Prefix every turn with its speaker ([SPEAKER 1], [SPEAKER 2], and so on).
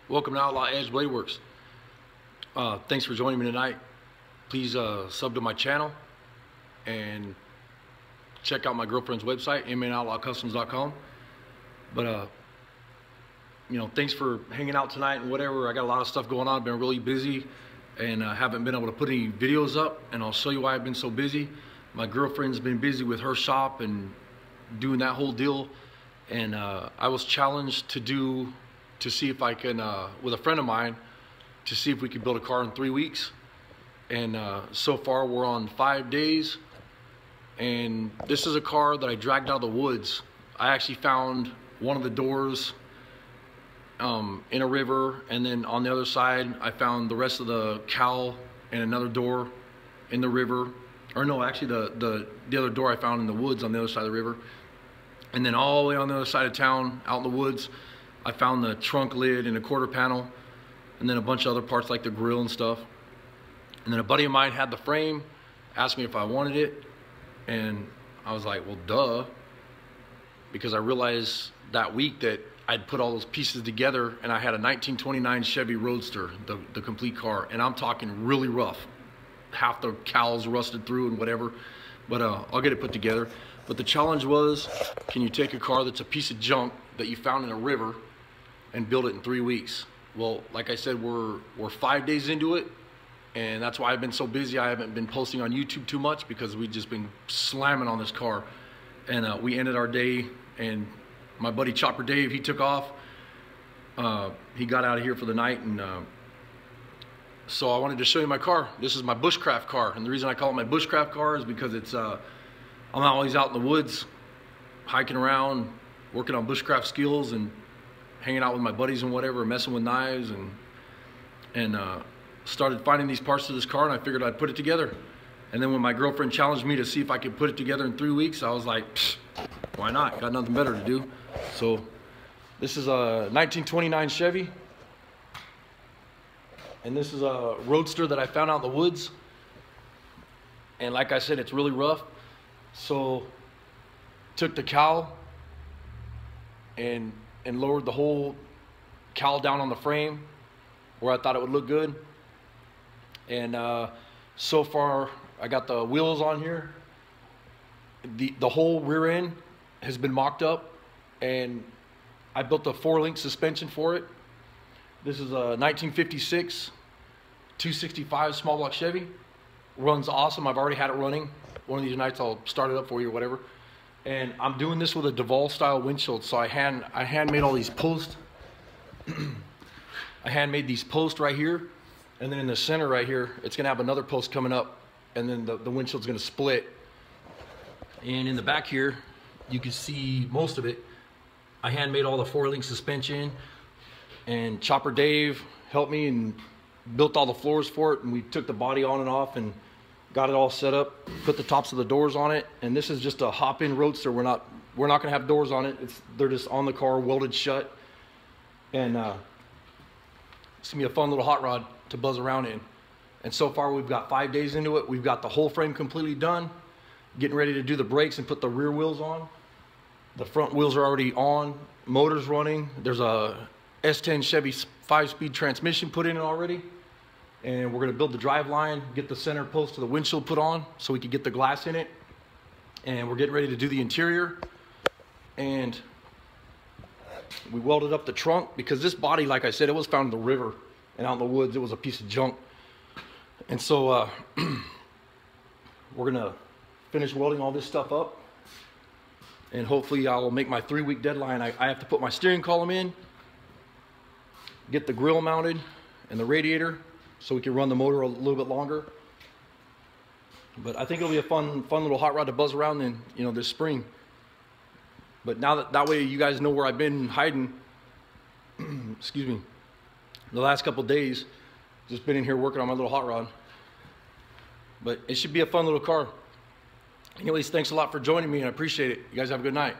[SPEAKER 1] Welcome to Outlaw Edge Blade Works. Thanks for joining me tonight. Please sub to my channel and check out my girlfriend's website, mnoutlaw.customs.com. But thanks for hanging out tonight and whatever. I got a lot of stuff going on. I've been really busy and haven't been able to put any videos up, and I'll show you why I've been so busy. My girlfriend's been busy with her shop and doing that whole deal, and I was challenged to see if I can, with a friend of mine, to see if we could build a car in 3 weeks. And so far we're on 5 days, and this is a car that I dragged out of the woods. I actually found one of the doors in a river, and then on the other side I found the rest of the cowl and another door in the river. Or no, actually the other door I found in the woods on the other side of the river. And then all the way on the other side of town, out in the woods, I found the trunk lid and a quarter panel, and then a bunch of other parts like the grill and stuff. And then a buddy of mine had the frame, asked me if I wanted it, and I was like, well, duh, because I realized that week that I'd put all those pieces together, and I had a 1929 Chevy Roadster, the complete car, and I'm talking really rough. Half the cowls rusted through and whatever, but I'll get it put together. But the challenge was, can you take a car that's a piece of junk that you found in a river and build it in 3 weeks? Well, like I said, we're 5 days into it, and that's why I've been so busy. I haven't been posting on YouTube too much because we've just been slamming on this car. And we ended our day, and my buddy Chopper Dave, he took off. He got out of here for the night, and so I wanted to show you my car. This is my Bushcraft car, and the reason I call it my Bushcraft car is because it's I'm always out in the woods, hiking around, working on bushcraft skills, and hanging out with my buddies and whatever, messing with knives, and started finding these parts to this car, and I figured I'd put it together. And then when my girlfriend challenged me to see if I could put it together in 3 weeks, I was like, why not? Got nothing better to do. So this is a 1929 Chevy, and this is a Roadster that I found out in the woods. And like I said, it's really rough. So took the cowl and lowered the whole cowl down on the frame where I thought it would look good. And so far I got the wheels on here. The whole rear end has been mocked up, and I built a 4-link suspension for it. This is a 1956 265 small block Chevy. Runs awesome. I've already had it running. One of these nights I'll start it up for you or whatever. And I'm doing this with a Duval style windshield. So I handmade all these posts. I handmade these posts right here, and then in the center right here, it's gonna have another post coming up, and then the windshield's gonna split. And in the back here, you can see most of it. I handmade all the 4-link suspension, and Chopper Dave helped me and built all the floors for it, and we took the body on and off and got it all set up, put the tops of the doors on it. And this is just a hop-in Roadster. We're not gonna have doors on it. They're just on the car, welded shut. And it's gonna be a fun little hot rod to buzz around in. And so far we've got 5 days into it. We've got the whole frame completely done, getting ready to do the brakes and put the rear wheels on. The front wheels are already on, motor's running. There's a S10 Chevy 5-speed transmission put in it already. And we're gonna build the drive line, get the center post to the windshield put on so we can get the glass in it. And we're getting ready to do the interior. And we welded up the trunk because this body, like I said, it was found in the river and out in the woods. It was a piece of junk. And so we're gonna finish welding all this stuff up. And hopefully I'll make my 3-week deadline. I have to put my steering column in, get the grill mounted and the radiator, so we can run the motor a little bit longer. But I think it'll be a fun little hot rod to buzz around in, this spring. But now that way you guys know where I've been hiding, excuse me, the last couple days, just been in here working on my little hot rod. But it should be a fun little car. Anyways, thanks a lot for joining me, and I appreciate it. You guys have a good night.